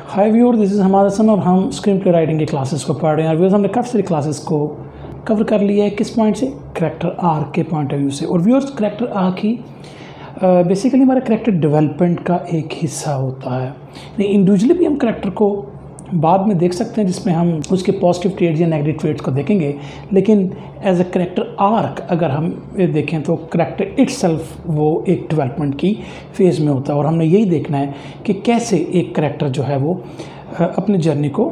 Hi viewer, this is हमारा सन और हम स्क्रीन प्ले राइटिंग की क्लासेस को पढ़ रहे हैं। और व्यूअर्स, हमने काफ़ी सारी क्लासेस को कवर कर लिया है। किस पॉइंट से? करैक्टर आर्क के पॉइंट ऑफ व्यू से। और व्यूअर्स, करैक्टर आर्क ही बेसिकली हमारा करैक्टर डेवलपमेंट का एक हिस्सा होता है। इंडिविजुअली भी हम करैक्टर को बाद में देख सकते हैं, जिसमें हम उसके पॉजिटिव ट्रेड्स या नेगेटिव ट्रेड्स को देखेंगे, लेकिन एज अ करैक्टर आर्क अगर हम देखें तो करैक्टर इटसेल्फ वो एक डेवलपमेंट की फेज़ में होता है। और हमने यही देखना है कि कैसे एक करैक्टर जो है वो अपनी जर्नी को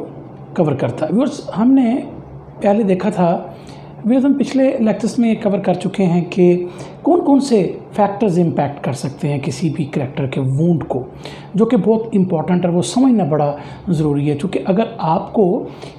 कवर करता है। व्यूअर्स, हमने पहले देखा था, व्यूअर्स हम पिछले लेक्चर्स में कवर कर चुके हैं कि कौन कौन से फैक्टर्स इम्पैक्ट कर सकते हैं किसी भी करैक्टर के वूंड को, जो कि बहुत इंपॉर्टेंट है, वो समझना बड़ा ज़रूरी है। क्योंकि अगर आपको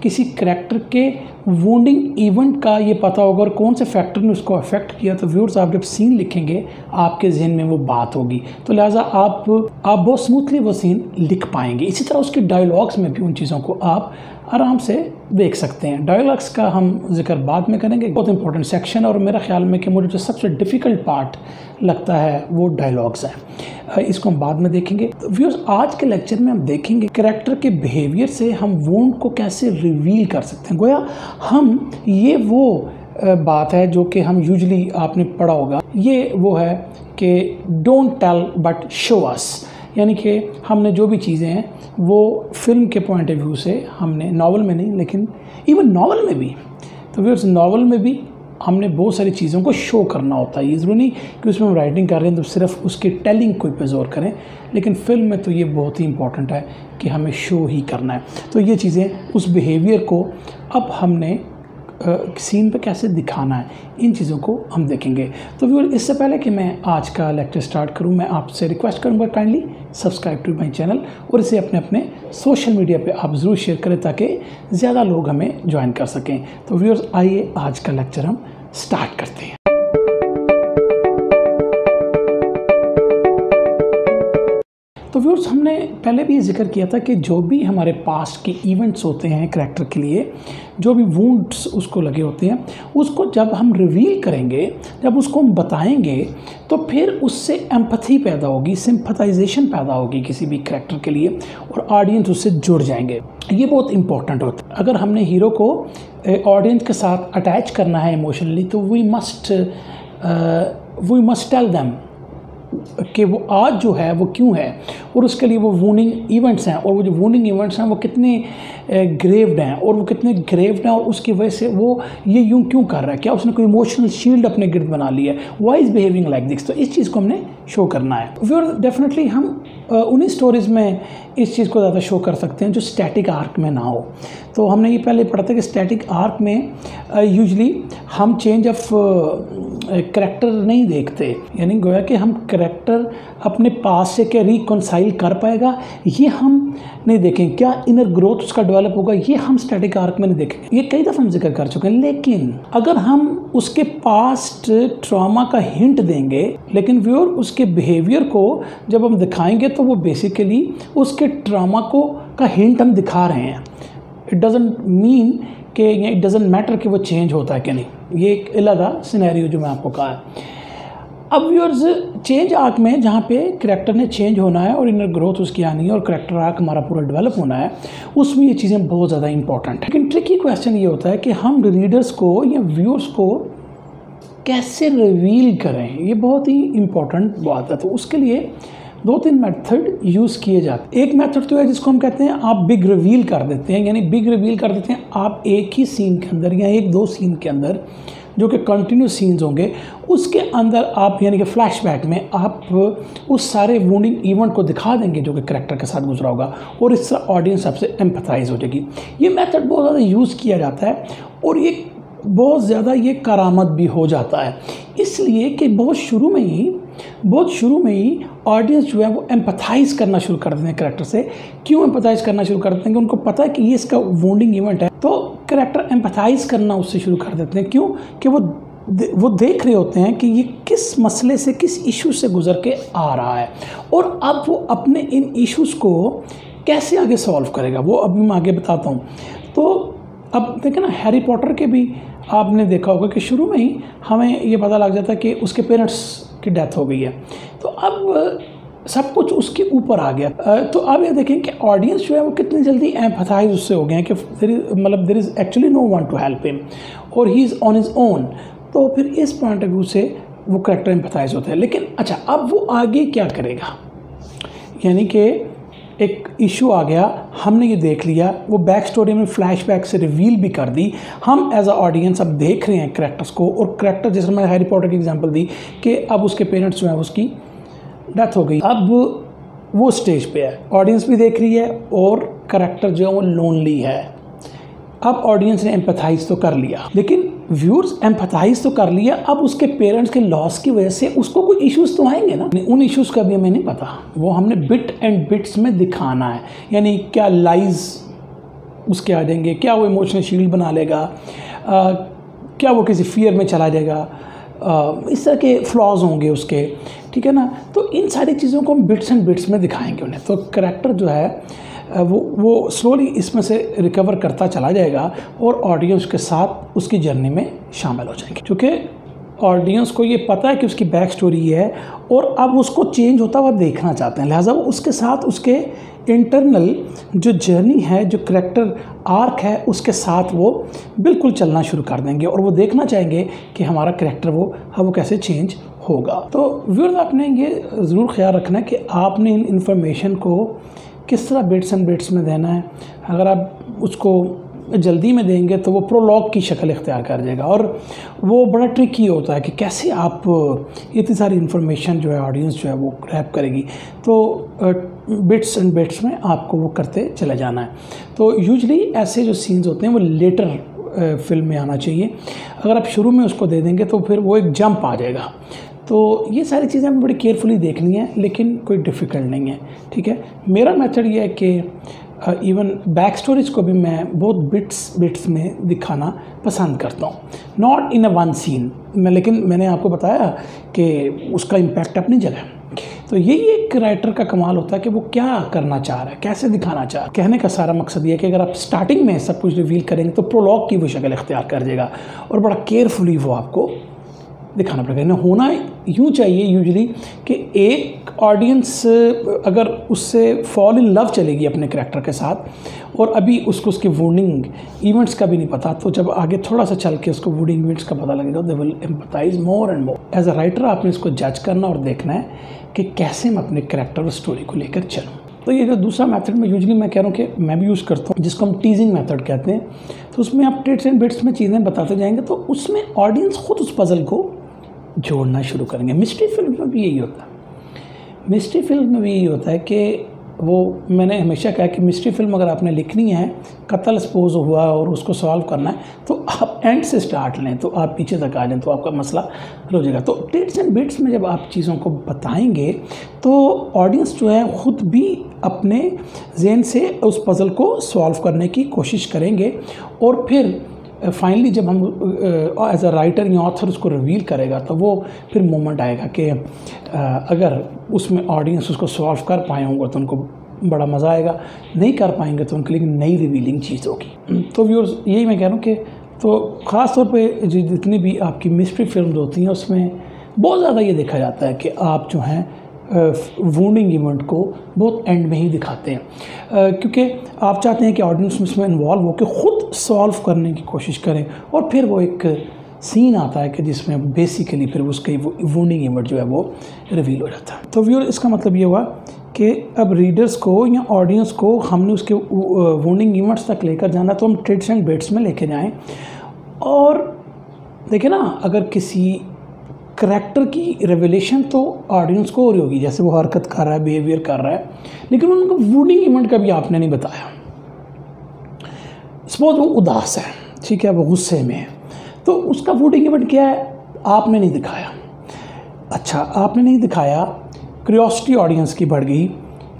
किसी करैक्टर के वूंडिंग इवेंट का ये पता होगा और कौन से फैक्टर ने उसको अफेक्ट किया, तो व्यूअर्स आप जब सीन लिखेंगे आपके जहन में वो बात होगी, तो लिहाजा आप बहुत स्मूथली वो सीन लिख पाएंगे। इसी तरह उसके डायलॉग्स में भी उन चीज़ों को आप आराम से देख सकते हैं। डायलॉग्स का हम जिक्र बाद में करेंगे, बहुत इंपॉर्टेंट सेक्शन, और मेरा ख्याल में कि मुझे जो सबसे डिफ़िकल्ट पार्ट लगता है वो डायलॉग्स है। इसको हम बाद में देखेंगे। तो व्यूअर्स, आज के लेक्चर में हम देखेंगे करैक्टर के बिहेवियर से हम वूंड को कैसे रिवील कर सकते हैं। गोया हम ये वो बात है जो कि हम यूजुअली आपने पढ़ा होगा, ये वो है कि don't tell but show us, यानी कि हमने जो भी चीज़ें हैं वो फिल्म के पॉइंट ऑफ व्यू से हमने, नॉवल में नहीं लेकिन इवन नॉवल में भी, तो व्यूअर्स नॉवल में भी हमने बहुत सारी चीज़ों को शो करना होता है। ये ज़रूरी नहीं कि उसमें हम राइटिंग कर रहे हैं तो सिर्फ उसकी टेलिंग को पे जोर करें, लेकिन फिल्म में तो ये बहुत ही इंपॉर्टेंट है कि हमें शो ही करना है। तो ये चीज़ें, उस बिहेवियर को अब हमने सीन पे कैसे दिखाना है, इन चीज़ों को हम देखेंगे। तो व्यूअर, इससे पहले कि मैं आज का लेक्चर स्टार्ट करूं, मैं आपसे रिक्वेस्ट करूंगा kindly subscribe to my channel, और इसे अपने अपने सोशल मीडिया पे आप ज़रूर शेयर करें ताकि ज़्यादा लोग हमें ज्वाइन कर सकें। तो व्यूअर्स, आइए आज का लेक्चर हम स्टार्ट करते हैं। तो व्यूअर्स, हमने पहले भी जिक्र किया था कि जो भी हमारे पास्ट के इवेंट्स होते हैं करैक्टर के लिए, जो भी वूंड्स उसको लगे होते हैं, उसको जब हम रिवील करेंगे, जब उसको हम बताएंगे, तो फिर उससे एम्पैथी पैदा होगी, सिंपैथाइजेशन पैदा होगी किसी भी करैक्टर के लिए, और ऑडियंस उससे जुड़ जाएंगे। ये बहुत इंपॉर्टेंट होता है। अगर हमने हीरो को ऑडियंस के साथ अटैच करना है इमोशनली, तो वी मस्ट टेल देम कि वो आज जो है वो क्यों है, और उसके लिए वो वूंडिंग इवेंट्स हैं, और वो जो वूंडिंग इवेंट्स हैं वो कितने ग्रेव्ड हैं, और वो कितने ग्रेव्ड हैं, और उसकी वजह से वो ये यूं क्यों कर रहा है, क्या उसने कोई इमोशनल शील्ड अपने गिर्द बना लिया है, why is behaving like this. तो इस चीज़ को हमने शो करना है। फिर डेफिनेटली हम उन्हीं स्टोरीज़ में इस चीज़ को ज़्यादा शो कर सकते हैं जो स्टैटिक आर्क में ना हो। तो हमने ये पहले पढ़ा था कि स्टैटिक आर्क में यूजुअली हम चेंज ऑफ करैक्टर नहीं देखते, यानी गोया कि हम करैक्टर अपने पास से क्या रिकॉन्साइल कर पाएगा ये हम नहीं देखें, क्या इनर ग्रोथ उसका डेवलप होगा ये हम स्टैटिक आर्क में नहीं देखेंगे। ये कई दफ़ा हम जिक्र कर चुके हैं। लेकिन अगर हम उसके पास्ट ट्रॉमा का हिंट देंगे, लेकिन व्यूअर उसके बिहेवियर को जब हम दिखाएंगे, तो वो बेसिकली उसके ट्रॉमा को का हिंट हम दिखा रहे हैं। इट डजंट मीन कि इट डजंट मैटर कि वो चेंज होता है कि नहीं। ये एक अलग सिनेरियो जो मैं आपको कहा है। अब व्यूअर्स, चेंज आर्क में जहाँ पे करैक्टर ने चेंज होना है और इनर ग्रोथ उसकी आनी है और करैक्टर आर्क हमारा पूरा डेवलप होना है, उसमें ये चीज़ें बहुत ज़्यादा इंपॉर्टेंट है। लेकिन ट्रिकी क्वेश्चन ये होता है कि हम रीडर्स को या व्यूअर्स को कैसे रिवील करें, ये बहुत ही इंपॉर्टेंट बात है। तो उसके लिए दो तीन मेथड यूज़ किए जाते हैं। एक मेथड तो है जिसको हम कहते हैं आप बिग रिवील कर देते हैं, यानी बिग रिवील कर देते हैं आप एक ही सीन के अंदर या एक दो सीन के अंदर, जो कि कंटिन्यूस सीन्स होंगे, उसके अंदर आप यानी कि फ्लैशबैक में आप उस सारे वूंडिंग इवेंट को दिखा देंगे जो कि करैक्टर के साथ गुजरा होगा, और इस तरह ऑडियंस आपसे एम्पैथाइज हो जाएगी। ये मेथड बहुत ज़्यादा यूज़ किया जाता है, और ये बहुत ज़्यादा ये करामत भी हो जाता है, इसलिए कि बहुत शुरू में ही ऑडियंस जो है वो एम्पैथाइज करना शुरू कर देते हैं करैक्टर से। क्यों एम्पैथाइज करना शुरू कर देते हैं? कि उनको पता है कि ये इसका वूंडिंग इवेंट है, तो करैक्टर एम्पैथाइज करना उससे शुरू कर देते हैं। क्यों? कि वो देख रहे होते हैं कि ये किस मसले से, किस इशू से गुजर के आ रहा है, और अब वो अपने इन इश्यूज़ को कैसे आगे सॉल्व करेगा, वो अभी मैं आगे बताता हूँ। तो अब देखें ना, हैरी पॉटर के भी आपने देखा होगा कि शुरू में ही हमें ये पता लग जाता है कि उसके पेरेंट्स की डेथ हो गई है। तो अब सब कुछ उसके ऊपर आ गया। तो आप ये देखें कि ऑडियंस जो है वो कितनी जल्दी एम्पैथाइज उससे हो गए हैं कि there is actually no one to help him और he is on his own. तो फिर इस पॉइंट ऑफ व्यू से वो कैरेक्टर एम्पैथाइज होता है। लेकिन अच्छा, अब वो आगे क्या करेगा, यानी कि एक इशू आ गया, हमने ये देख लिया, वो बैक स्टोरी में फ्लैशबैक से रिवील भी कर दी, हम एज अ ऑडियंस अब देख रहे हैं कैरेक्टर्स को। और कैरेक्टर जैसे मैंने हैरी पॉटर की एग्जांपल दी कि अब उसके पेरेंट्स जो हैं उसकी डेथ हो गई, अब वो स्टेज पे है, ऑडियंस भी देख रही है और कैरेक्टर जो है वो लोनली है। अब ऑडियंस ने एम्पैथाइज तो कर लिया, लेकिन व्यूअर्स एम्पैथाइज तो कर लिया, अब उसके पेरेंट्स के लॉस की वजह से उसको कोई इश्यूज तो आएंगे ना। उन इश्यूज का भी हमें नहीं पता, वो हमने बिट एंड बिट्स में दिखाना है। यानी क्या लाइज उसके आ जाएंगे, क्या वो इमोशनल शील्ड बना लेगा, क्या वो किसी फियर में चला जाएगा, इस तरह के फ्लॉज होंगे उसके, ठीक है ना। तो इन सारी चीज़ों को हम बिट्स एंड बिट्स में दिखाएंगे उन्हें। तो करैक्टर जो है वो स्लोली इसमें से रिकवर करता चला जाएगा और ऑडियंस के साथ उसकी जर्नी में शामिल हो जाएंगे, क्योंकि ऑडियंस को ये पता है कि उसकी बैक स्टोरी है और अब उसको चेंज होता हुआ देखना चाहते हैं। लिहाजा वो उसके साथ उसके इंटरनल जो जर्नी है, जो करैक्टर आर्क है, उसके साथ वो बिल्कुल चलना शुरू कर देंगे और वो देखना चाहेंगे कि हमारा करैक्टर वो कैसे चेंज होगा। तो व्यूअर्स, आपने ये ज़रूर ख्याल रखना है कि आपने इन इंफॉर्मेशन को किस तरह बिट्स एंड बिट्स में देना है। अगर आप उसको जल्दी में देंगे तो वो प्रोलॉग की शक्ल इख्तियार कर जाएगा और वो बड़ा ट्रिकी होता है कि कैसे आप इतनी सारी इन्फॉर्मेशन जो है ऑडियंस जो है वो ग्रैब करेगी। तो बिट्स एंड बिट्स में आपको वो करते चले जाना है। तो यूजुअली ऐसे जो सीन्स होते हैं वो लेटर फिल्म में आना चाहिए। अगर आप शुरू में उसको दे देंगे तो फिर वो एक जंप आ जाएगा। तो ये सारी चीज़ें हमें बड़ी केयरफुली देखनी है, लेकिन कोई डिफ़िकल्ट नहीं है, ठीक है। मेरा मेथड ये है कि इवन बैक स्टोरीज़ को भी मैं बहुत बिट्स में दिखाना पसंद करता हूँ, not in a one scene में। लेकिन मैंने आपको बताया कि उसका इम्पैक्ट अपनी जगह है। तो यही एक राइटर का कमाल होता है कि वो क्या करना चाह रहा है, कैसे दिखाना चाह रहा है। कहने का सारा मकसद ये है कि अगर आप स्टार्टिंग में सब कुछ रिवील करेंगे तो प्रोलॉग की वो शक्ल इख्तियार कर देगा और बड़ा केयरफुली वो आपको दिखाना पड़ेगा। होना यूँ चाहिए यूजुअली कि एक ऑडियंस अगर उससे फॉल इन लव चलेगी अपने करैक्टर के साथ और अभी उसको उसके वुंडिंग इवेंट्स का भी नहीं पता, तो जब आगे थोड़ा सा चल के उसको वुंडिंग इवेंट्स का पता लगेगा, they will empathize more and more. As a writer आपने इसको जज करना और देखना है कि कैसे मैं अपने करैक्टर और स्टोरी को लेकर चलूँ। तो ये जो दूसरा मेथड में यूजुअली मैं कह रहा हूँ कि मैं भी यूज़ करता हूँ, जिसको हम टीजिंग मेथड कहते हैं। तो उसमें आप टिट्स एंड बिट्स में चीज़ें बताते जाएंगे तो उसमें ऑडियंस खुद उस पज़ल को जोड़ना शुरू करेंगे। मिस्ट्री फिल्म में भी यही होता है। मिस्ट्री फिल्म में भी यही होता है कि वो मैंने हमेशा कहा कि मिस्ट्री फिल्म अगर आपने लिखनी है, कत्ल सपोज हुआ और उसको सॉल्व करना है, तो आप एंड से स्टार्ट लें, तो आप पीछे तक आ जाएं तो आपका मसला हो जाएगा। तो टिट्स एंड बिट्स में जब आप चीज़ों को बताएंगे तो ऑडियंस जो है ख़ुद भी अपने जहन से उस पज़ल को सॉल्व करने की कोशिश करेंगे और फिर फाइनली जब हम एज अ राइटर या ऑथर उसको रिवील करेगा तो वो फिर मोमेंट आएगा कि अगर उसमें ऑडियंस उसको सॉल्व कर पाए होंगे तो उनको बड़ा मज़ा आएगा, नहीं कर पाएंगे तो उनके लिए नई रिवीलिंग चीज़ होगी। तो व्यूअर्स, यही मैं कह रहा हूँ कि तो ख़ास तौर पे जितनी भी आपकी मिस्ट्री फिल्म होती हैं उसमें बहुत ज़्यादा ये देखा जाता है कि आप जो हैं वुंडिंग इवेंट को बहुत एंड में ही दिखाते हैं, क्योंकि आप चाहते हैं कि ऑडियंस उसमें इन्वॉल्व होकर ख़ुद सॉल्व करने की कोशिश करें और फिर वो एक सीन आता है कि जिसमें बेसिकली फिर उसकी वो वुंडिंग इवेंट जो है वो रिवील हो जाता है। तो व्यूअर, इसका मतलब ये हुआ कि अब रीडर्स को या ऑडियंस को हमने उसके वुंडिंग इवेंट्स तक लेकर जाना, तो हम टिट्स एंड बिट्स में लेके जाएँ। और देखिए ना, अगर किसी करैक्टर की रेवलेशन तो ऑडियंस को हो रही होगी, जैसे वो हरकत कर रहा है, बिहेवियर कर रहा है, लेकिन उनको वुंडिंग इवेंट का भी आपने नहीं बताया। सपोज वो उदास है, ठीक है, वो गुस्से में है, तो उसका वुंडिंग इवेंट क्या है आपने नहीं दिखाया। अच्छा, आपने नहीं दिखाया, क्यूरियोसिटी ऑडियंस की बढ़ गई,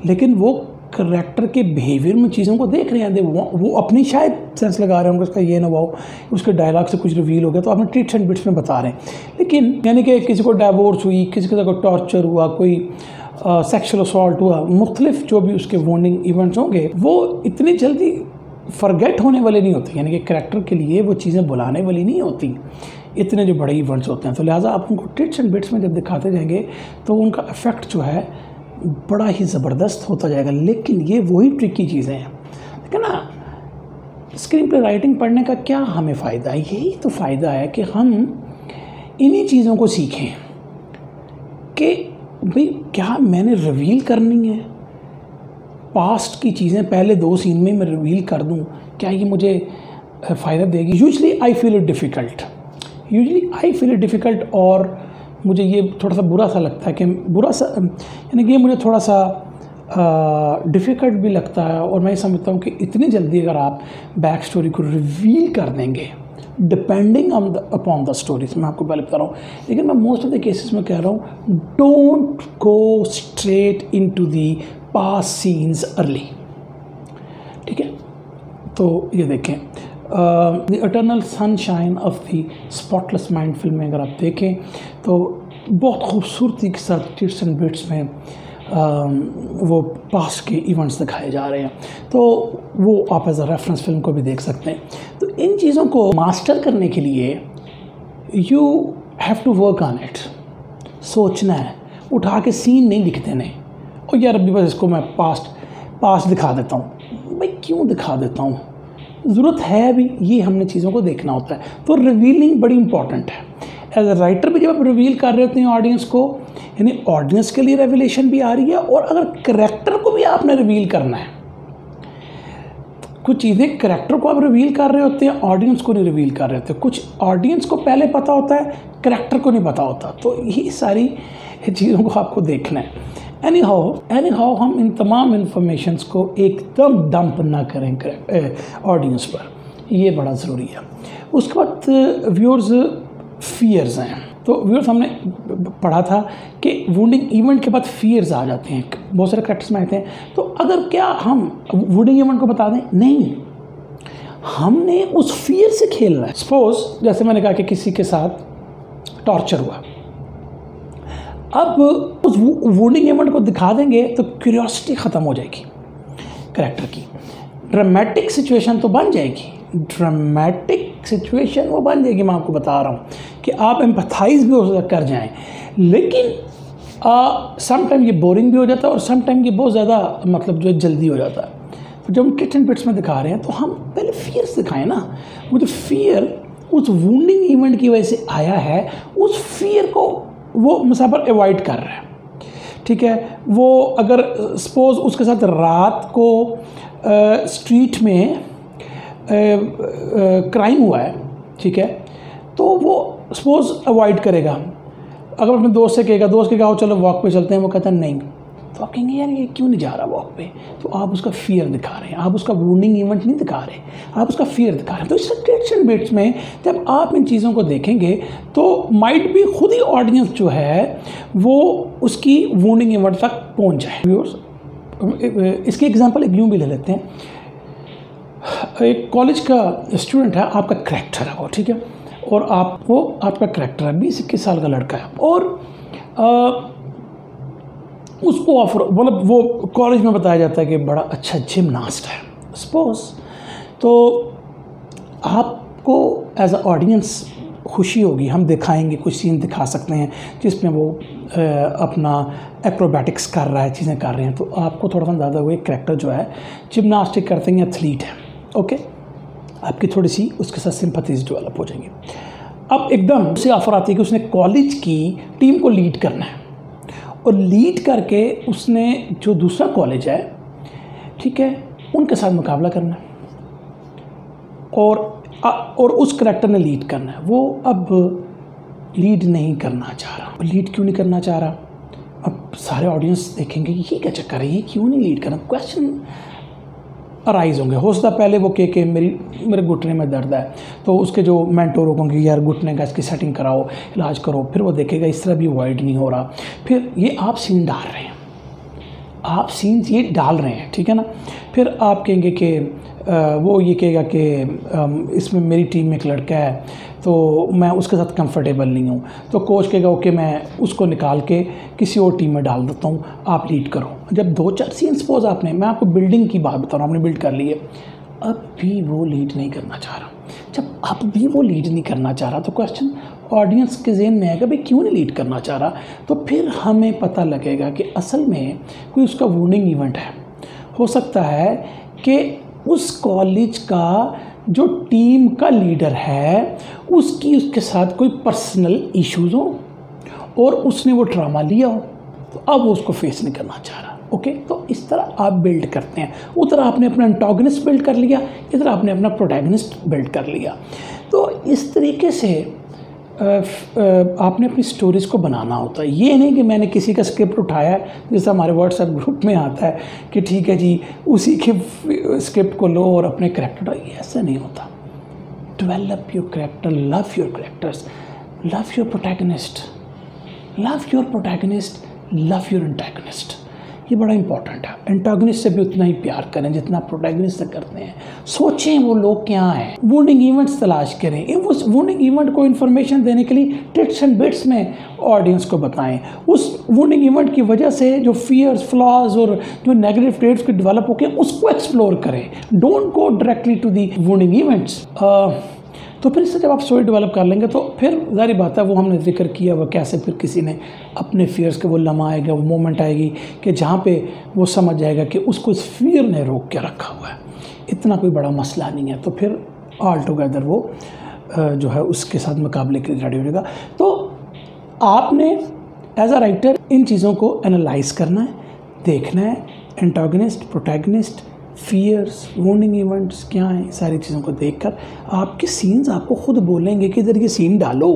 लेकिन वो करैक्टर के बिहेवियर में चीज़ों को देख रहे हैं, वो अपनी शायद सेंस लगा रहे होंगे उसका, ये ना वो उसके डायलॉग से कुछ रिवील हो गया तो आपने टिट्स एंड बिट्स में बता रहे हैं। लेकिन यानी कि किसी को डाइवोर्स हुई, किसी को टॉर्चर हुआ, कोई सेक्सुअल असॉल्ट हुआ, मुख्तलिफ जो भी उसके वॉर्निंग इवेंट्स होंगे वो इतनी जल्दी फॉरगेट होने वाले नहीं होते, यानी कि करैक्टर के लिए वो चीज़ें बुलाने वाली नहीं होती, इतने जो बड़े इवेंट्स होते हैं। तो लिहाजा आप उनको टिट्स एंड बिट्स में जब दिखाते जाएंगे तो उनका इफेक्ट जो है बड़ा ही ज़बरदस्त होता जाएगा। लेकिन ये वही ट्रिकी चीज़ें हैं, ठीक है ना। स्क्रीन प्ले राइटिंग पढ़ने का क्या हमें फ़ायदा है? यही तो फ़ायदा है कि हम इन्हीं चीज़ों को सीखें कि भाई क्या मैंने रिवील करनी है पास्ट की चीज़ें, पहले 2 सीन में मैं रिवील कर दूं, क्या ये मुझे फ़ायदा देगी? Usually I feel it difficult और मुझे ये थोड़ा सा बुरा सा लगता है कि बुरा सा यानी कि ये मुझे थोड़ा सा डिफ़िकल्ट भी लगता है। और मैं समझता हूँ कि इतनी जल्दी अगर आप बैक स्टोरी को रिवील कर देंगे डिपेंडिंग अपॉन द स्टोरीज, मैं आपको पहले बता रहा हूँ, लेकिन मैं मोस्ट ऑफ द केसेस में कह रहा हूँ don't go straight into the past scenes early, ठीक है। तो ये देखें the eternal sunshine of the spotless mind film में अगर आप देखें तो बहुत खूबसूरती के साथ टिट्स एंड बिट्स में वो पास्ट के इवेंट्स दिखाए जा रहे हैं, तो वो आप एज अ रेफरेंस फिल्म को भी देख सकते हैं। तो इन चीज़ों को मास्टर करने के लिए you have to work on it. सोचना है, उठा के सीन नहीं लिख देने और यार अभी बस इसको मैं पास्ट दिखा देता हूँ। भाई क्यों दिखा देता हूँ, ज़रूरत है अभी, ये हमने चीज़ों को देखना होता है। तो रिवीलिंग बड़ी इंपॉर्टेंट है। एज अ राइटर भी जब आप रिवील कर रहे होते हैं ऑडियंस को, यानी ऑडियंस के लिए रेवलेशन भी आ रही है, और अगर करैक्टर को भी आपने रिवील करना है, कुछ चीज़ें करैक्टर को आप रिवील कर रहे होते हैं, ऑडियंस को नहीं रिवील कर रहे होते। कुछ ऑडियंस को पहले पता होता है, करैक्टर को नहीं पता होता। तो ये सारी चीज़ों को आपको देखना है। एनी हाउ हम इन तमाम इन्फॉर्मेशंस को एकदम डंप ना करें ऑडियंस पर, ये बड़ा ज़रूरी है। उसके बाद व्यूअर्स फियर्स हैं। तो व्यूअर्स हमने पढ़ा था कि वुंडिंग इवेंट के बाद फियर्स आ जाते हैं, बहुत सारे करैक्टर्स में आते हैं। तो अगर क्या हम वुंडिंग इवेंट को बता दें? नहीं, हमने उस फियर से खेलना है। सपोज जैसे मैंने कहा कि किसी के साथ टॉर्चर हुआ, अब उस वुंडिंग इवेंट को दिखा देंगे तो क्यूरियोसिटी ख़त्म हो जाएगी कैरेक्टर की। ड्रामेटिक सिचुएशन तो बन जाएगी, ड्रामेटिक सिचुएशन वो बन जाएगी। मैं आपको बता रहा हूँ कि आप एम्पैथाइज भी हो कर जाएं, लेकिन सम टाइम ये बोरिंग भी हो जाता है और सम टाइम ये बहुत ज़्यादा मतलब जो है जल्दी हो जाता है। तो जब हम टिट्स एंड बिट्स में दिखा रहे हैं तो हम पहले फियर्स दिखाएं ना। वो जो फियर उस वुंडिंग इवेंट की वजह से आया है, उस फियर को वो मुसाफिर अवॉइड कर रहा है, ठीक है। वो अगर सपोज उसके साथ रात को स्ट्रीट में क्राइम हुआ है, ठीक है, तो वो सपोज अवॉइड करेगा। अगर अपने दोस्त से कहेगा आओ चलो वॉक पे चलते हैं, वो कहता है नहीं, तो आप कहेंगे यार ये क्यों नहीं जा रहा वॉक पे? तो आप उसका फियर दिखा रहे हैं, आप उसका वुंडिंग इवेंट नहीं दिखा रहे, आप उसका फियर दिखा रहे हैं। तो इस टिट्स एंड बिट्स में जब आप इन चीज़ों को देखेंगे तो माइट भी खुद ही ऑडियंस जो है वो उसकी वुंडिंग इवेंट तक पहुँच जाए। व्यूअर्स इसकी एग्जाम्पल एक यूँ भी ले लेते हैं। एक कॉलेज का स्टूडेंट है, आपका करैक्टर है वो, ठीक है, और आपका करैक्टर है 20-21 साल का लड़का है, और उसको ऑफर मतलब वो कॉलेज में बताया जाता है कि बड़ा अच्छा जिमनास्ट है सपोज। तो आपको एज अ ऑडियंस खुशी होगी, हम दिखाएंगे, कुछ सीन दिखा सकते हैं जिसमें वो अपना एक्रोबैटिक्स कर रहा है, चीज़ें कर रहे हैं, तो आपको थोड़ा सा ज़्यादा हुए करैक्टर जो है जिमनास्टिक करते हैं, एथलीट है, ओके, आपकी थोड़ी सी उसके साथ सिंपैथीज डेवलप हो जाएंगी। अब एकदम से ऑफर आती है कि उसने कॉलेज की टीम को लीड करना है, और लीड करके उसने जो दूसरा कॉलेज है, ठीक है, उनके साथ मुकाबला करना है, और उस करैक्टर ने लीड करना है। वो अब लीड नहीं करना चाह रहा। लीड क्यों नहीं करना चाह रहा? अब सारे ऑडियंस देखेंगे कि ये क्या चक्कर है, ये क्यों नहीं लीड करना? क्वेश्चन अराइज होंगे। हो सकता पहले वो के मेरे घुटने में दर्द है, तो उसके जो मेंटोर होंगे यार घुटने का इसकी सेटिंग कराओ, इलाज करो, फिर वो देखेगा इस तरह भी अवॉइड नहीं हो रहा, फिर ये आप सीन डाल रहे हैं, आप सीन ये डाल रहे हैं, ठीक है ना। फिर आप कहेंगे कि वो ये कहेगा कि इसमें मेरी टीम में एक लड़का है तो मैं उसके साथ कंफर्टेबल नहीं हूँ, तो कोच कहेगा ओके मैं उसको निकाल के किसी और टीम में डाल देता हूँ, आप लीड करो। जब 2-4 सीन सपोज आपने, मैं आपको बिल्डिंग की बात बता रहा हूँ, आपने बिल्ड कर ली है, अब भी वो लीड नहीं करना चाह रहा। जब अब भी वो लीड नहीं करना चाह रहा तो क्वेश्चन ऑडियंस के ज़हन में आएगा भाई क्यों नहीं लीड करना चाह रहा, तो फिर हमें पता लगेगा कि असल में कोई उसका वूनिंग इवेंट है। हो सकता है कि उस कॉलेज का जो टीम का लीडर है उसके साथ कोई पर्सनल इश्यूज़ हो और उसने वो ड्रामा लिया हो, तो अब वो उसको फेस नहीं करना चाह रहा। ओके, तो इस तरह आप बिल्ड करते हैं। उधर आपने अपना एंटागनिस्ट बिल्ड कर लिया, इधर आपने अपना प्रोटैगनिस्ट बिल्ड कर लिया। तो इस तरीके से आपने अपनी स्टोरीज़ को बनाना होता है। ये नहीं कि मैंने किसी का स्क्रिप्ट उठाया है, जैसे हमारे व्हाट्सएप ग्रुप में आता है कि ठीक है जी उसी के स्क्रिप्ट को लो और अपने करेक्टर, ऐसा नहीं होता। Develop your character, love your characters, love your protagonist, love your protagonist, love your antagonist. ये बड़ा इंपॉर्टेंट है। एंटागनिस्ट से भी उतना ही प्यार करें जितना प्रोटैगनिस्ट से करते हैं। सोचें वो लोग क्या हैं, वुंडिंग इवेंट्स तलाश करें, उस वुंडिंग इवेंट को इन्फॉर्मेशन देने के लिए टिप्स एंड बिट्स में ऑडियंस को बताएं। उस वुंडिंग इवेंट की वजह से जो फियर्स, फ्लॉज और जो नेगेटिव ट्रेड्स को डेवलप होकर उसको एक्सप्लोर करें। Don't go directly to the wounding events. तो फिर इससे जब आप स्टोरी डेवलप कर लेंगे तो फिर जारी बात है, वो हमने जिक्र किया वो कैसे फिर किसी ने अपने फियर्स के वो लम्हा आएगा, वो मोमेंट आएगी कि जहाँ पे वो समझ जाएगा कि उसको इस फियर ने रोक के रखा हुआ है, इतना कोई बड़ा मसला नहीं है। तो फिर ऑल टुगेदर वो जो है उसके साथ मुकाबले के लिए रेडी हो जाएगा। तो आपने एज अ राइटर इन चीज़ों को एनालाइज करना है, देखना है antagonist, protagonist, fears, warning events क्या हैं, सारी चीज़ों को देखकर आपके सीन्स आपको खुद बोलेंगे कि इधर ये सीन डालो,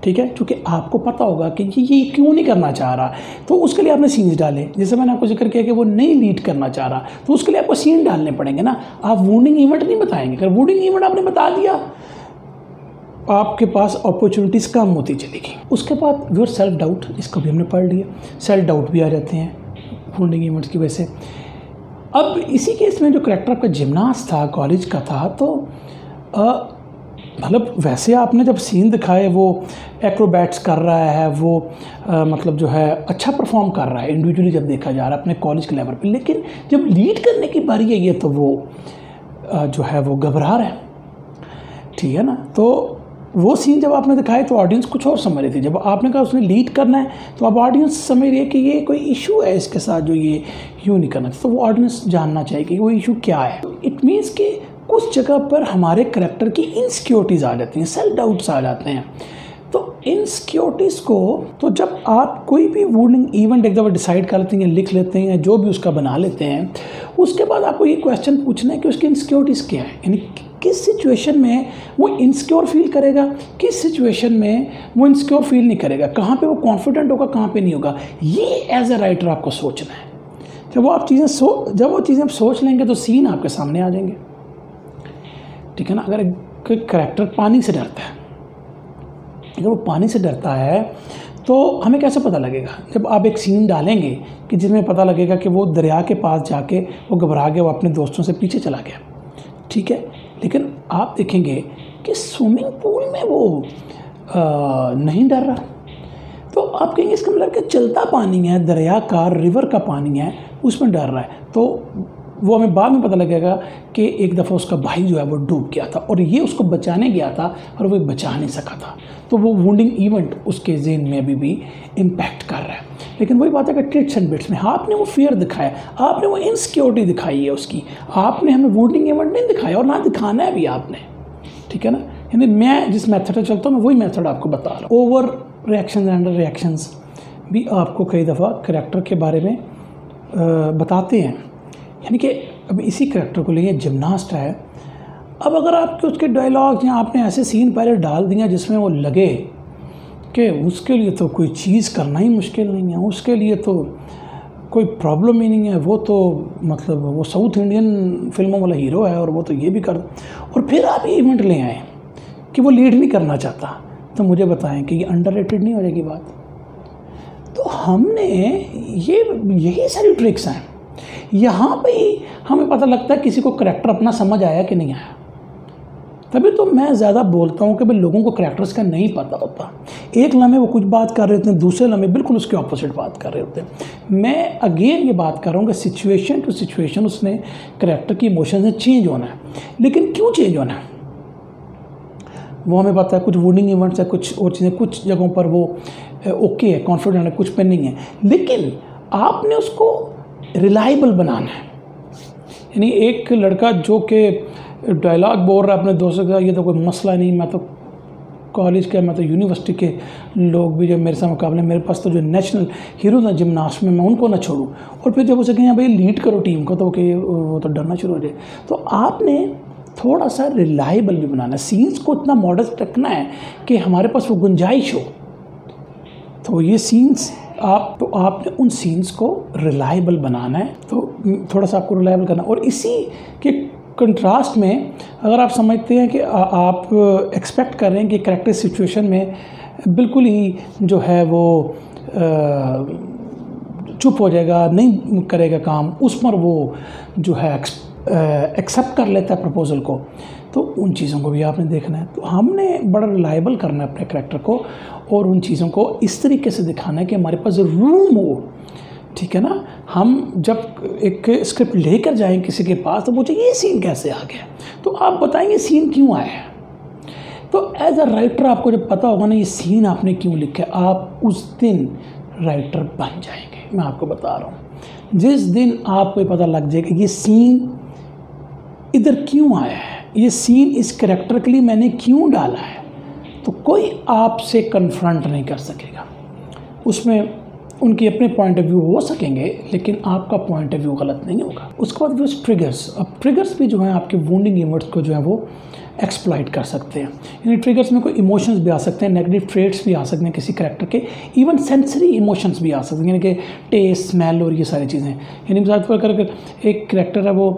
ठीक है, क्योंकि आपको पता होगा कि ये क्यों नहीं करना चाह रहा, तो उसके लिए आपने सीन्स डाले। जैसे मैंने आपको जिक्र किया कि वो नहीं लीड करना चाह रहा, तो उसके लिए आपको सीन डालने पड़ेंगे ना। आप वॉर्निंग इवेंट नहीं बताएंगे, अगर वॉर्निंग इवेंट आपने बता दिया आपके पास अपॉर्चुनिटीज़ कम होती चलेगी। उसके बाद योर सेल्फ डाउट, इसको भी हमने पढ़ लिया, सेल्फ डाउट भी आ जाते हैं वॉर्निंग इवेंट्स की वजह से। अब इसी केस में जो करेक्टर आपका जिमनास्ट था, कॉलेज का था, तो मतलब वैसे आपने जब सीन दिखाए वो एक्रोबैट्स कर रहा है, वो मतलब जो है अच्छा परफॉर्म कर रहा है इंडिविजुअली जब देखा जा रहा है अपने कॉलेज के लेवल पे, लेकिन जब लीड करने की बारी है ये तो वो जो है वो घबरा रहा है, ठीक है ना। तो वो सीन जब आपने दिखाए तो ऑडियंस कुछ और समझ रही थी। जब आपने कहा उसने लीड करना है तो अब ऑडियंस समझ रही है कि ये कोई इशू है इसके साथ जो ये यूँ नहीं करना, तो वो ऑडियंस जानना चाहिए कि वो इशू क्या है। इट मीन्स कि कुछ जगह पर हमारे करैक्टर की इनसिक्योरिटीज़ आ जाती हैं, सेल्फ डाउट्स आ जाते हैं। तो इनसिक्योरिटीज़ को तो जब आप कोई भी वॉर्निंग इवेंट एक दफ़ा डिसाइड कर लेते हैं, लिख लेते हैं, जो भी उसका बना लेते हैं, उसके बाद आपको ये क्वेश्चन पूछना है कि उसकी इनसिक्योरिटीज़ क्या है, यानी किस सिचुएशन में वो इनसिक्योर फील करेगा, किस सिचुएशन में वो इनसिक्योर फील नहीं करेगा, कहाँ पे वो कॉन्फिडेंट होगा, कहाँ पे नहीं होगा। ये एज ए राइटर आपको सोचना है। जब वो चीज़ें आप सोच लेंगे तो सीन आपके सामने आ जाएंगे, ठीक है ना। अगर कोई करैक्टर पानी से डरता है, अगर वो पानी से डरता है तो हमें कैसे पता लगेगा? जब आप एक सीन डालेंगे कि जिसमें पता लगेगा कि वो दरिया के पास जाके वो घबरा गया, वो अपने दोस्तों से पीछे चला गया, ठीक है, लेकिन आप देखेंगे कि स्विमिंग पूल में वो नहीं डर रहा, तो आप कहेंगे इसका मतलब कि चलता पानी है, दरिया का, रिवर का पानी है, उसमें डर रहा है। तो वो हमें बाद में पता लगेगा कि एक दफ़ा उसका भाई जो है वो डूब गया था और ये उसको बचाने गया था और वो बचा नहीं सका था, तो वो वुंडिंग इवेंट उसके ज़हन में अभी भी इम्पैक्ट कर रहा है। लेकिन वही बात है कि टिप्स एंड बिट्स में आपने वो फियर दिखाया, आपने वो इनसिक्योरिटी दिखाई है उसकी, आपने हमें वुंडिंग इवेंट नहीं दिखाया और ना दिखाना है भी आपने, ठीक है ना। यानी मैं जिस मेथड से चलता हूँ मैं वही मेथड आपको बता रहा हूँ। ओवर रिएक्शन एंड रिएक्शंस भी आपको कई दफ़ा करैक्टर के बारे में बताते हैं। यानी कि अब इसी करैक्टर को लेंगे, जिमनास्ट है, अब अगर आपके उसके डायलॉग्स या आपने ऐसे सीन पहले डाल दिया जिसमें वो लगे कि उसके लिए तो कोई चीज़ करना ही मुश्किल नहीं है, उसके लिए तो कोई प्रॉब्लम ही नहीं है, वो तो मतलब वो साउथ इंडियन फिल्मों वाला हीरो है और वो तो ये भी कर, और फिर आप ये इवेंट ले आएँ कि वो लीड नहीं करना चाहता, तो मुझे बताएं कि ये अंडररेटेड नहीं हो जाएगी बात। तो हमने यही सारी ट्रिक्स हैं, यहाँ पे ही हमें पता लगता है किसी को करैक्टर अपना समझ आया कि नहीं आया। तभी तो मैं ज़्यादा बोलता हूँ कि भाई लोगों को करैक्टर्स का नहीं पता होता। एक लम्हे वो कुछ बात कर रहे होते हैं, दूसरे लम्हे बिल्कुल उसके ऑपोजिट बात कर रहे होते हैं। मैं अगेन ये बात कर रहा हूँ कि सिचुएशन टू सिचुएशन उसने करैक्टर की इमोशन से चेंज होना है। लेकिन क्यों चेंज होना है? वो हमें पता है कुछ वुडिंग इवेंट्स है, कुछ और चीज़ें, कुछ जगहों पर वो ओके है, कॉन्फिडेंट है, कुछ पे नहीं है, लेकिन आपने उसको रिलायबल बनाना है। यानी एक लड़का जो कि डायलॉग बोल रहा है अपने दोस्तों के साथ, ये तो कोई मसला नहीं, मैं तो कॉलेज के, मैं तो यूनिवर्सिटी के लोग भी जो मेरे साथ मुकाबले, मेरे पास तो जो नेशनल हीरोज हैं जिम्नास्ट में, मैं उनको ना छोड़ूं। और फिर जब उसे कहें भाई लीड करो टीम को, तो कि वो तो डरना शुरू हो जाए। तो आपने थोड़ा सा रिलायबल भी बनाना है, सीन्स को इतना मॉडस्ट रखना है कि हमारे पास वो गुंजाइश हो। तो ये सीन्स आपने उन सीन्स को रिलायबल बनाना है, तो थोड़ा सा आपको रिलायबल करना। और इसी के कंट्रास्ट में अगर आप समझते हैं कि आप एक्सपेक्ट कर रहे हैं कि कैरेक्टर सिचुएशन में बिल्कुल ही जो है वो चुप हो जाएगा, नहीं करेगा काम, उस पर वो जो है एक्सेप्ट कर लेता है प्रपोज़ल को, तो उन चीज़ों को भी आपने देखना है। तो हमने बड़ा रिलायबल करना है अपने कैरेक्टर को, और उन चीज़ों को इस तरीके से दिखाना है कि हमारे पास रूम हो, ठीक है ना। हम जब एक स्क्रिप्ट लेकर जाएं किसी के पास, तो पूछे ये सीन कैसे आ गया, तो आप बताएंगे सीन क्यों आया है। तो एज अ राइटर आपको जब पता होगा ना ये सीन आपने क्यों लिखा है, आप उस दिन राइटर बन जाएंगे। मैं आपको बता रहा हूँ, जिस दिन आपको पता लग जाएगा ये सीन इधर क्यों आया है, ये सीन इस कैरेक्टर के लिए मैंने क्यों डाला है, तो कोई आपसे कन्फ्रंट नहीं कर सकेगा। उसमें उनके अपने पॉइंट ऑफ व्यू हो सकेंगे, लेकिन आपका पॉइंट ऑफ व्यू गलत नहीं होगा। उसके बाद वो ट्रिगर्स, अब ट्रिगर्स भी जो हैं आपके वुंडिंग इवेंट्स को जो है वो एक्सप्लॉइट कर सकते हैं। यानी ट्रिगर्स में कोई इमोशंस भी आ सकते हैं, नेगेटिव ट्रेट्स भी आ सकते हैं किसी कैरेक्टर के, इवन सेंसरी इमोशंस भी आ सकते हैं, यानी कि टेस्ट, स्मेल और ये सारी चीज़ें। यानी मिसाल के तौर पर एक कैरेक्टर है वो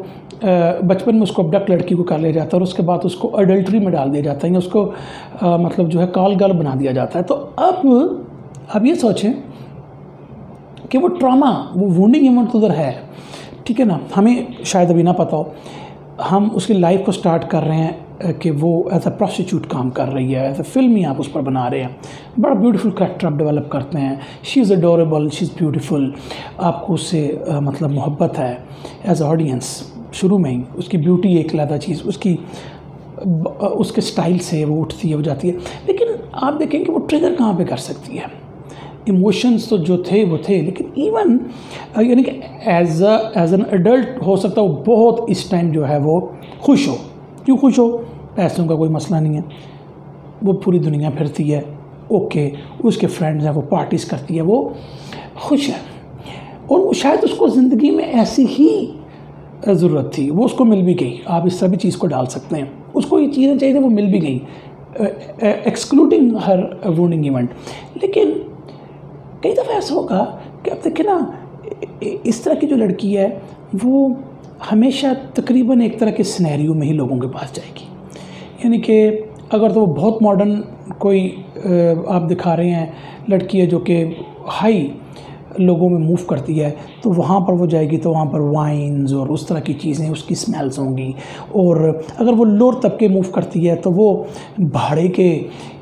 बचपन में उसको अबडक्ट लड़की को कर लिया जाता है और उसके बाद उसको अडल्ट्री में डाल दिया जाता है, या उसको मतलब जो है काल गर्ल बना दिया जाता है। तो अब ये सोचें कि वो ट्रॉमा, वो वुंडिंग इवेंट उधर है, ठीक है ना, हमें शायद अभी ना पता हो, हम उसकी लाइफ को स्टार्ट कर रहे हैं कि वो एज अ प्रोस्टिट्यूट काम कर रही है, एज अ फिल्म ही आप उस पर बना रहे हैं, बड़ा ब्यूटीफुल कैरेक्टर आप डेवलप करते हैं, she is adorable, she is beautiful, आपको उससे मतलब मोहब्बत है एज ऑडियंस शुरू में ही, उसकी ब्यूटी एक अलग चीज़, उसके स्टाइल से वो उठती है, हो जाती है। लेकिन आप देखें कि वो ट्रिगर कहाँ पे कर सकती है, इमोशंस तो जो थे वो थे, लेकिन इवन यानी कि एज एन एडल्ट हो सकता है वो बहुत इस टाइम जो है वो खुश हो। क्यों खुश हो, पैसों का कोई मसला नहीं है, वो पूरी दुनिया फिरती है, ओके, उसके फ्रेंड्स हैं, वो पार्टीज़ करती है, वो खुश है, और वो शायद उसको ज़िंदगी में ऐसी ही ज़रूरत थी, वो उसको मिल भी गई। आप इस सभी चीज़ को डाल सकते हैं, उसको ये चीज़ें चाहिए थी, वो मिल भी गई, एक्सक्लूडिंग हर वुंडिंग इवेंट। लेकिन कई दफ़ा ऐसा होगा कि आप देखें ना, इस तरह की जो लड़की है वो हमेशा तकरीबन एक तरह के सिनेरियो में ही लोगों के पास जाएगी। यानी कि अगर तो वो बहुत मॉडर्न कोई आप दिखा रहे हैं लड़की है जो कि हाई लोगों में मूव करती है, तो वहाँ पर वो जाएगी तो वहाँ पर वाइन्स और उस तरह की चीज़ें, उसकी स्मेल्स होंगी। और अगर वो लोअर तबके मूव करती है तो वो भाड़े के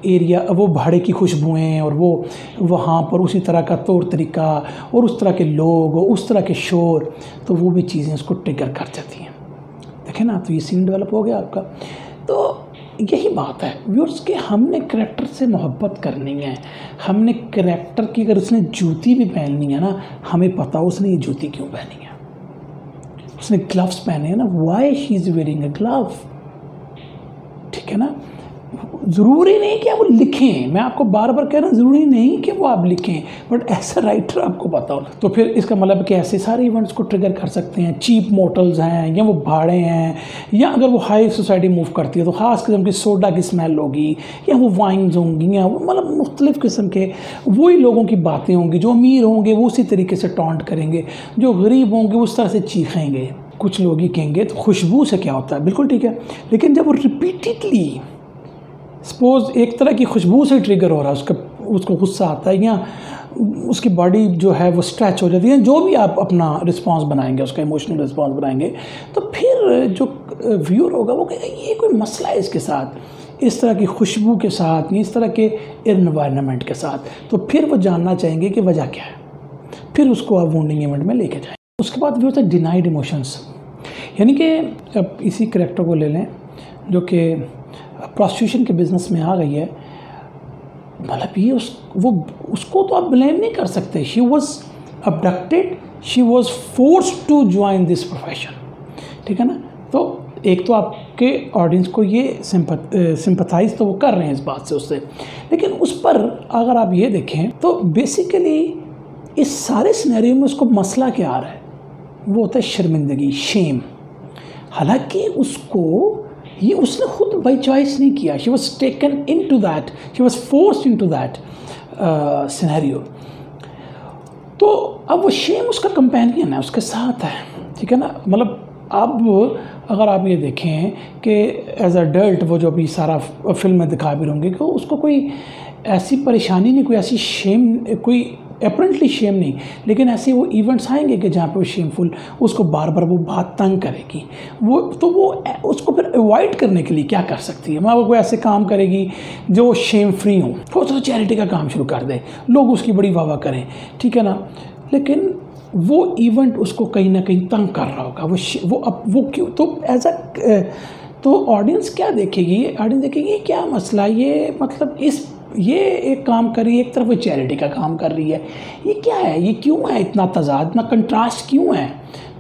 एरिया, वो भाड़े की खुशबुएं, और वो वहाँ पर उसी तरह का तौर तरीका और उस तरह के लोग और उस तरह के शोर, तो वो भी चीज़ें उसको ट्रिगर कर जाती हैं। देखें ना, तो ये सीन डेवलप हो गया आपका। तो यही बात है व्यूअर्स कि हमने करैक्टर से मोहब्बत करनी है, हमने करैक्टर की, अगर उसने जूती भी पहननी है ना, हमें पता हो उसने ये जूती क्यों पहनी है, उसने ग्लव्स पहने हैं ना, why she is wearing a glove, ठीक है ना। ज़रूरी नहीं कि आप वो लिखें, मैं आपको बार बार कह रहा हूँ, ज़रूरी नहीं कि वो आप लिखें, बट ऐसा राइटर आपको पता हो। तो फिर इसका मतलब कि ऐसे सारे इवेंट्स को ट्रिगर कर सकते हैं। चीप मोटल्स हैं, या वो भाड़े हैं, या अगर वो हाई सोसाइटी मूव करती है तो ख़ास किस्म की सोडा की स्मेल होगी, या वो वाइन्स होंगी, या वो मतलब मुख्तलिफ़ किस्म के वही लोगों की बातें होंगी। जो अमीर होंगे वो उसी तरीके से टॉन्ट करेंगे, जो गरीब होंगे उस तरह से चीखेंगे। कुछ लोग ही कहेंगे तो खुशबू से क्या होता है, बिल्कुल ठीक है, लेकिन जब वो रिपीटेडली सपोज़ एक तरह की खुशबू से ट्रिगर हो रहा है, उसको गुस्सा आता है, या उसकी बॉडी जो है वो स्ट्रेच हो जाती है, जो भी आप अपना रिस्पांस बनाएंगे, उसका इमोशनल रिस्पांस बनाएंगे, तो फिर जो व्यूअर होगा वो कहेगा ये कोई मसला है इसके साथ, इस तरह की खुशबू के साथ, इस तरह के एनवायरनमेंट के साथ। तो फिर वो जानना चाहेंगे कि वजह क्या है, फिर उसको आप वुंडिंग इवेंट में लेके जाएँ। उसके बाद भी होता है डिनाइड इमोशंस, यानी कि अब इसी करैक्टर को ले लें जो कि प्रोस्टिट्यूशन के बिज़नेस में आ गई है, मतलब ये उसको तो आप ब्लेम नहीं कर सकते। She was abducted, she was forced to join this profession, ठीक है ना। तो एक तो आपके ऑडियंस को ये सिंपथाइज तो वो कर रहे हैं इस बात से उससे, लेकिन उस पर अगर आप ये देखें तो बेसिकली इस सारे सिनेरियो में उसको मसला क्या आ रहा है, वो होता है शर्मिंदगी, शेम। हालांकि उसने खुद बाई चॉइस नहीं किया, she was taken into that, she was forced into that scenario. तो अब वो शेम उसका कंपेनियन है, उसके साथ है, ठीक है ना। मतलब अब अगर आप ये देखें कि एज अडल्ट वो जो अभी सारा फिल्म में दिखा भी रहेंगे कि उसको कोई ऐसी परेशानी नहीं, कोई ऐसी शेम, कोई अपरेंटली शेम नहीं, लेकिन ऐसे वो इवेंट्स आएंगे कि जहाँ पे वो शेमफुल उसको बार बार वो बात तंग करेगी। वो उसको फिर अवॉइड करने के लिए क्या कर सकती है, वो कोई ऐसे काम करेगी जो शेम फ्री हो तो चैरिटी का काम शुरू कर दे, लोग उसकी बड़ी वाह वाह करें, ठीक है ना। लेकिन वो इवेंट उसको कहीं ना कहीं तंग कर रहा होगा, वो क्यों, तो एज अ तो ऑडियंस क्या देखेगी, ऑडियंस देखेगी ये क्या मसला, ये मतलब ये एक काम कर रही है, एक तरफ वो चैरिटी का काम कर रही है, ये क्या है, ये क्यों है इतना तजाद, इतना कंट्रास्ट क्यों है।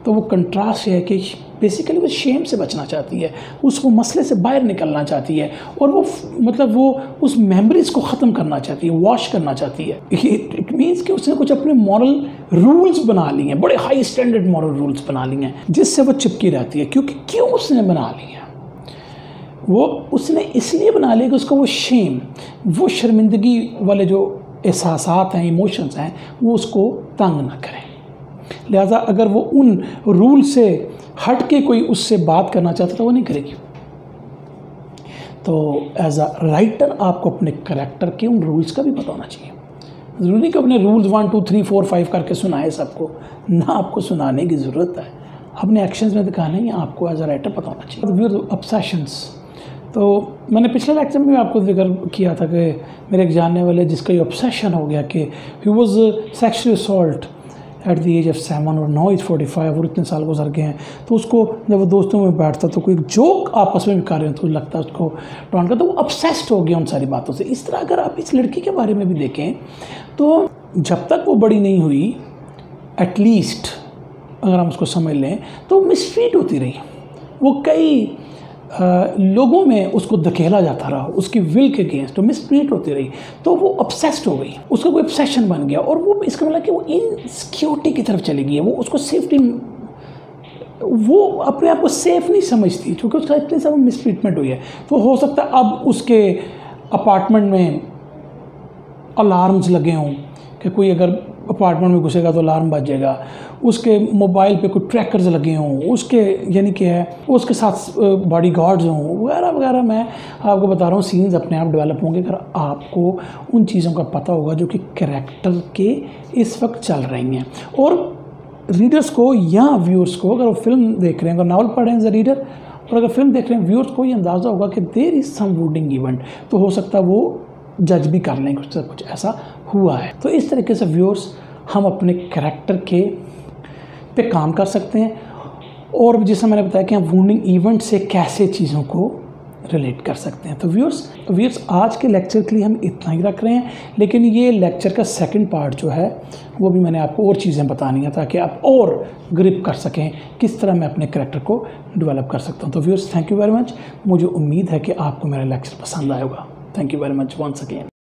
तो वो कंट्रास्ट है कि बेसिकली वो शेम से बचना चाहती है, उसको मसले से बाहर निकलना चाहती है, और वो उस मेमोरीज़ को ख़त्म करना चाहती है, वॉश करना चाहती है। इट मीन्स कि उसने कुछ अपने मॉरल रूल्स बना लिए हैं, बड़े हाई स्टैंडर्ड मॉरल रूल्स बना लिए हैं, जिससे वो चिपकी रहती है। क्यों उसने बना लिए हैं, वो उसने इसलिए बना लिया कि उसको वो शेम, वो शर्मिंदगी वाले जो एहसासात हैं, इमोशंस हैं, वो उसको तंग ना करें। लिहाजा अगर वो उन रूल से हट के कोई उससे बात करना चाहता तो वो नहीं करेगी। तो एज अ राइटर आपको अपने करैक्टर के उन रूल्स का भी पता होना चाहिए। ज़रूरी नहीं कि अपने रूल्स 1 2 3 4 5 करके सुनाए सबको, ना आपको सुनाने की ज़रूरत है, अपने एक्शंस में दिखाना ही आपको एज अ राइटर पता होना चाहिए। ऑब्सेशंस, तो मैंने पिछले लेक्चर में भी आपको जिक्र किया था कि मेरे एक जानने वाले जिसका ये ऑब्सेशन हो गया कि he was sexually assault at the age of 7 और नाउ इज 45 और इतने साल गुजर गए हैं। तो उसको जब वो दोस्तों में बैठता तो कोई जोक आपस में भी कर रहे हो तो लगता है उसको टॉन्ट करता, तो वो ऑब्सेस्ड हो गया उन सारी बातों से। इस तरह अगर आप इस लड़की के बारे में भी देखें तो जब तक वो बड़ी नहीं हुई, एटलीस्ट अगर हम उसको समझ लें, तो मिसट्रीट होती रही। वो कई लोगों में उसको धकेला जाता रहा, उसकी विल के अगेंस्ट, तो मिसट्रीट होती रही, तो वो ऑब्सेस्ड हो गई, उसका कोई ऑब्सेशन बन गया, और वो इसका मतलब कि वो इनसिक्योरिटी की तरफ चली गई है। वो उसको सेफ्टी, वो अपने आप को सेफ नहीं समझती क्योंकि उसका इतनी ज़्यादा मिसट्रीटमेंट हुई है। तो हो सकता है अब उसके अपार्टमेंट में अलार्म्स लगे हों कि कोई अगर अपार्टमेंट में घुसेगा तो अलार्म बजेगा, उसके मोबाइल पे कोई ट्रैकर्स लगे हों, उसके यानी कि है उसके साथ बॉडी गार्ड्स हों वगैरह वगैरह। मैं आपको बता रहा हूँ सीन्स अपने आप डेवलप होंगे अगर आपको उन चीज़ों का पता होगा जो कि कैरेक्टर के इस वक्त चल रही हैं। और रीडर्स को या व्यूअर्स को, अगर वो फिल्म देख रहे हैं, अगर नावल पढ़ रहे हैं एज अ रीडर, और अगर फिल्म देख रहे हैं, व्यूअर्स को ये अंदाज़ा होगा कि देयर इज़ सम वुडिंग इवेंट, तो हो सकता है वो जज भी कर लें कुछ ऐसा हुआ है। तो इस तरीके से व्यूअर्स हम अपने कैरेक्टर पे काम कर सकते हैं, और जैसे मैंने बताया कि हम वुंडिंग इवेंट से कैसे चीज़ों को रिलेट कर सकते हैं। तो व्यूअर्स आज के लेक्चर के लिए हम इतना ही रख रहे हैं, लेकिन ये लेक्चर का सेकंड पार्ट जो है वो भी मैंने आपको और चीज़ें बतानी है ताकि आप और ग्रिप कर सकें किस तरह मैं अपने कैरेक्टर को डेवलप कर सकता हूँ। तो viewers thank you very much. मुझे उम्मीद है कि आपको मेरा लेक्चर पसंद आएगा। Thank you very much once again.